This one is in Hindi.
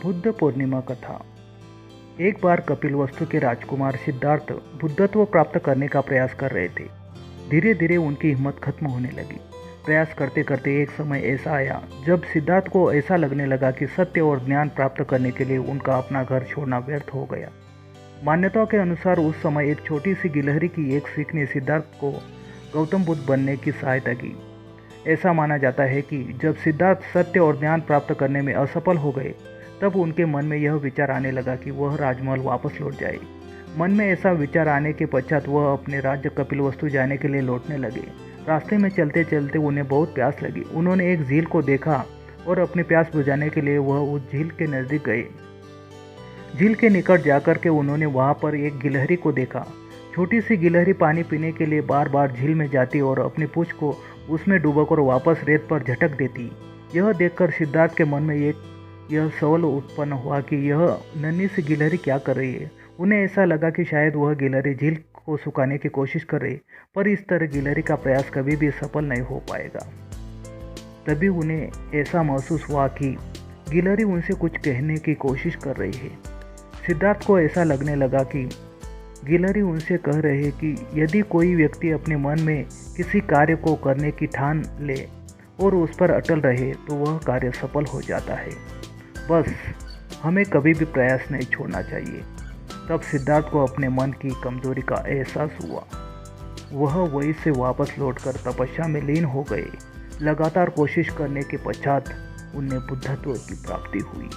बुद्ध पूर्णिमा कथा। एक बार कपिलवस्तु के राजकुमार सिद्धार्थ बुद्धत्व प्राप्त करने का प्रयास कर रहे थे। धीरे धीरे उनकी हिम्मत खत्म होने लगी। प्रयास करते करते एक समय ऐसा आया जब सिद्धार्थ को ऐसा लगने लगा कि सत्य और ज्ञान प्राप्त करने के लिए उनका अपना घर छोड़ना व्यर्थ हो गया। मान्यताओं के अनुसार उस समय एक छोटी सी गिलहरी की एक सीख ने सिद्धार्थ को गौतम बुद्ध बनने की सहायता की। ऐसा माना जाता है कि जब सिद्धार्थ सत्य और ज्ञान प्राप्त करने में असफल हो गए तब उनके मन में यह विचार आने लगा कि वह राजमहल वापस लौट जाए। मन में ऐसा विचार आने के पश्चात वह अपने राज्य कपिलवस्तु जाने के लिए लौटने लगे। रास्ते में चलते चलते उन्हें बहुत प्यास लगी। उन्होंने एक झील को देखा और अपनी प्यास बुझाने के लिए वह उस झील के नज़दीक गए। झील के निकट जाकर के उन्होंने वहां पर एक गिलहरी को देखा। छोटी सी गिलहरी पानी पीने के लिए बार बार झील में जाती और अपनी पूंछ को उसमें डुबाकर वापस रेत पर झटक देती। यह देखकर सिद्धार्थ के मन में यह सवाल उत्पन्न हुआ कि यह नन्ही सी गिलहरी क्या कर रही है। उन्हें ऐसा लगा कि शायद वह गिलहरी झील को सुखाने की कोशिश कर रही, पर इस तरह गिलहरी का प्रयास कभी भी सफल नहीं हो पाएगा। तभी उन्हें ऐसा महसूस हुआ कि गिलहरी उनसे कुछ कहने की कोशिश कर रही है। सिद्धार्थ को ऐसा लगने लगा कि गिलहरी उनसे कह रहे हैं कि यदि कोई व्यक्ति अपने मन में किसी कार्य को करने की ठान ले और उस पर अटल रहे तो वह कार्य सफल हो जाता है। बस हमें कभी भी प्रयास नहीं छोड़ना चाहिए। तब सिद्धार्थ को अपने मन की कमजोरी का एहसास हुआ। वह वहीं से वापस लौटकर तपस्या में लीन हो गए। लगातार कोशिश करने के पश्चात उन्हें बुद्धत्व की प्राप्ति हुई।